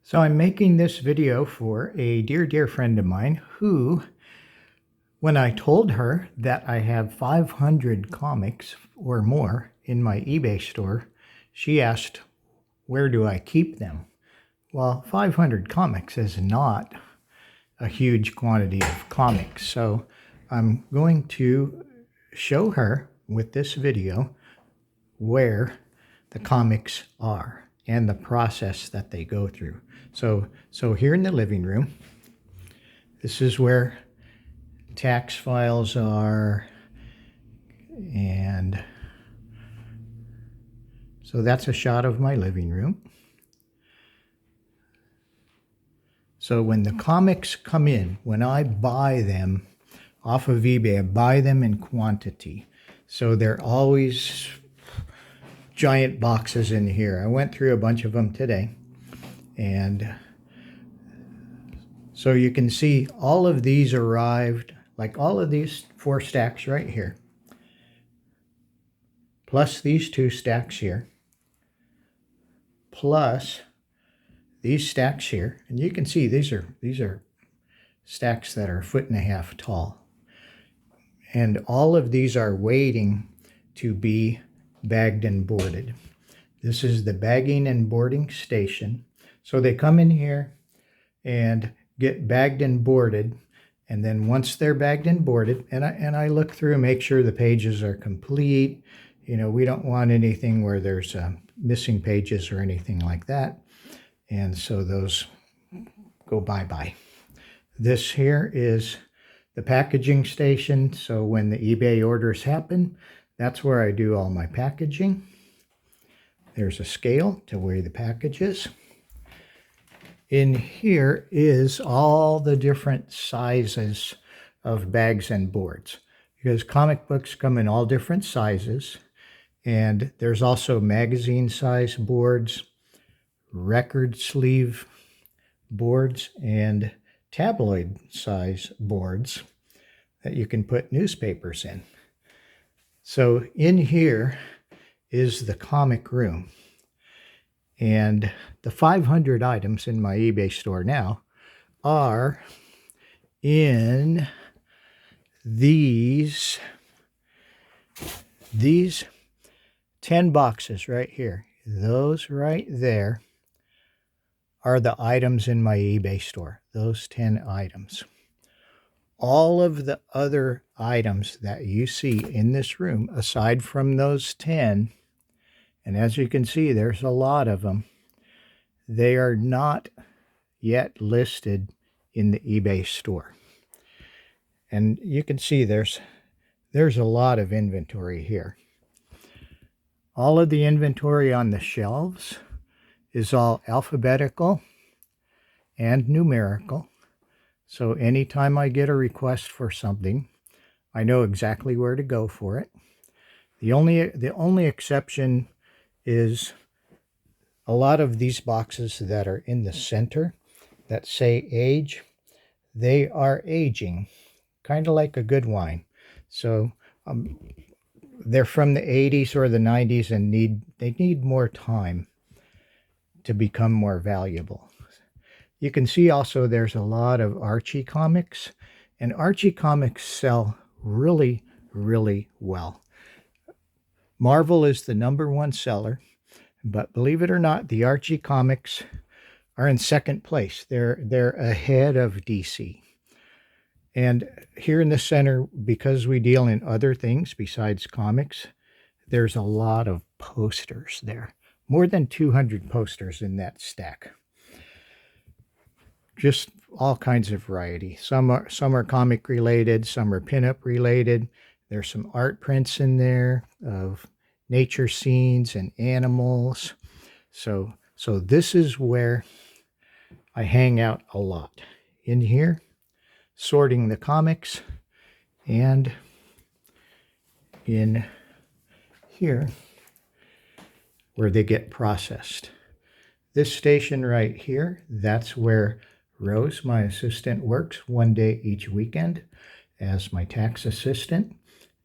So I'm making this video for a dear friend of mine who, when I told her that I have 500 comics or more in my eBay store, she asked, where do I keep them? Well, 500 comics is not a huge quantity of comics. So I'm going to show her with this video where the comics are and the process that they go through. So here in the living room, this is where tax files are, and so that's a shot of my living room. So when the comics come in, when I buy them off of eBay, I buy them in quantity. So they're always giant boxes in here. I went through a bunch of them today, and so you can see all of these arrived, like all of these 4 stacks right here, plus these 2 stacks here, plus these stacks here. And you can see these are stacks that are 1.5 feet tall. And all of these are waiting to be bagged and boarded. This is the bagging and boarding station. So they come in here and get bagged and boarded, and then once they're bagged and boarded, and I look through and make sure the pages are complete. You know, we don't want anything where there's missing pages or anything like that, and so those go bye-bye. This here is the packaging station, so when the eBay orders happen, that's where I do all my packaging. There's a scale to weigh the packages. In here is all the different sizes of bags and boards, because comic books come in all different sizes, and there's also magazine size boards, record sleeve boards, and tabloid size boards that you can put newspapers in. So in here is the comic room. And the 500 items in my eBay store now are in these 10 boxes right here. Those right there are the items in my eBay store, those 10 items. All of the other items that you see in this room, aside from those 10, and as you can see, there's a lot of them, they are not yet listed in the eBay store. And you can see there's a lot of inventory here. All of the inventory on the shelves is all alphabetical and numerical. So anytime I get a request for something, I know exactly where to go for it. The only exception is a lot of these boxes that are in the center that say age, they are aging, kind of like a good wine. So they're from the 80s or the 90s and they need more time to become more valuable. You can see also there's a lot of Archie comics, and Archie comics sell really well. Marvel is the #1 seller, but believe it or not, the Archie comics are in second place. They're ahead of DC. And here in the center, because we deal in other things besides comics, there's a lot of posters there. More than 200 posters in that stack. Just all kinds of variety. Some are comic related, some are pinup related. There's some art prints in there of nature scenes and animals. So this is where I hang out a lot. In here, sorting the comics, and in here where they get processed. This station right here, that's where Rose, my assistant, works 1 day each weekend as my tax assistant.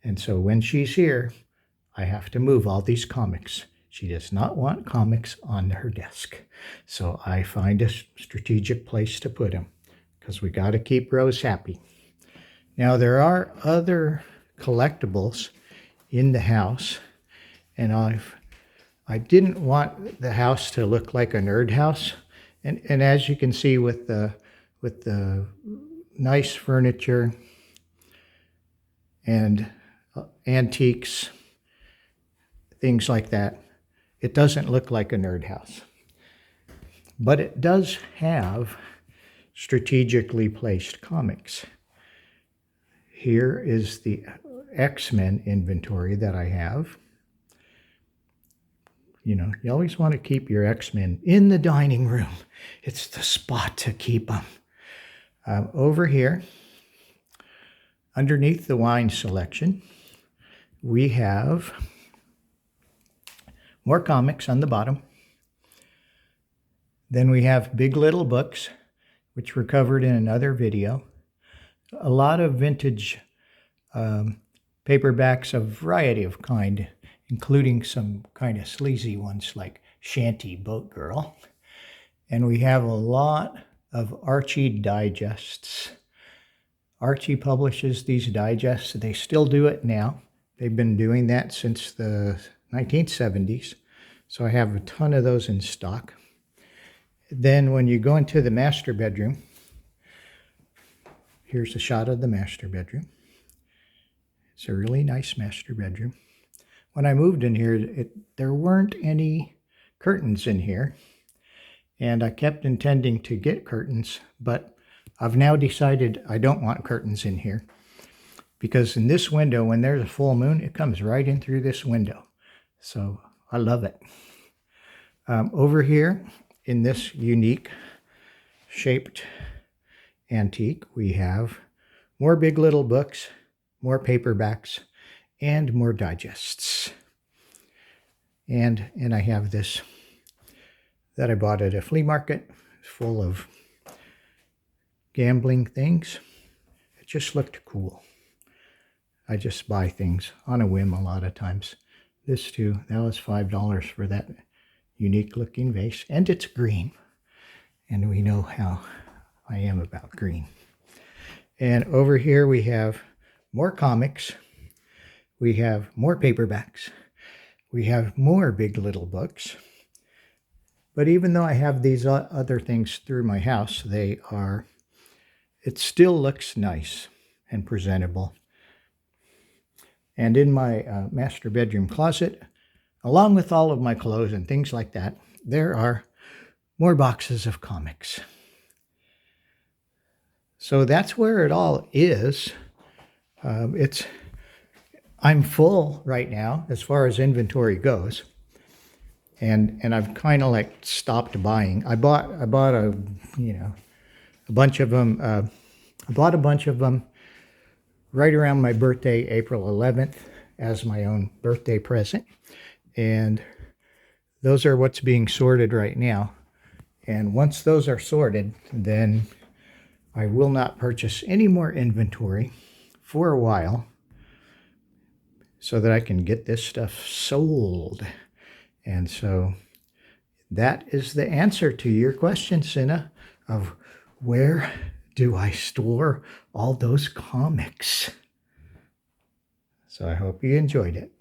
And so when she's here, I have to move all these comics She does not want comics on her desk. So I find a strategic place to put them because we got to keep Rose happy. Now there are other collectibles in the house, and I didn't want the house to look like a nerd house. And as you can see with the nice furniture and antiques, things like that, it doesn't look like a nerd house. But it does have strategically placed comics. Here is the X-Men inventory that I have. You know, you always want to keep your X-Men in the dining room. It's the spot to keep them. Over here, underneath the wine selection, we have more comics on the bottom. Then we have Big Little Books, which were covered in another video. A lot of vintage paperbacks of variety of kind, including some kind of sleazy ones like Shanty Boat Girl. And we have a lot of Archie digests. Archie publishes these digests. They still do it now. They've been doing that since the 1970s. So I have a ton of those in stock. Then when you go into the master bedroom, here's a shot of the master bedroom. It's a really nice master bedroom. When I moved in here, there weren't any curtains in here. And I kept intending to get curtains, but I've now decided I don't want curtains in here. Because in this window, when there's a full moon, it comes right in through this window. So I love it. Over here, in this unique shaped antique, we have more Big Little Books, more paperbacks, and more digests. And I have this that I bought at a flea market, full of gambling things. It just looked cool. I just buy things on a whim a lot of times. This too, that was $5 for that unique looking vase, and it's green. And we know how I am about green. And over here we have more comics. We have more paperbacks. We have more Big Little Books. But even though I have these other things through my house, it still looks nice and presentable. And in my master bedroom closet, along with all of my clothes and things like that, there are more boxes of comics. So that's where it all is. I'm full right now as far as inventory goes. And I've kind of like stopped buying. I bought a bunch of them. I bought a bunch of them right around my birthday, April 11th, as my own birthday present. And those are what's being sorted right now. And once those are sorted, then I will not purchase any more inventory for a while so that I can get this stuff sold. And so that is the answer to your question, Cinna, of where do I store all those comics? So I hope you enjoyed it.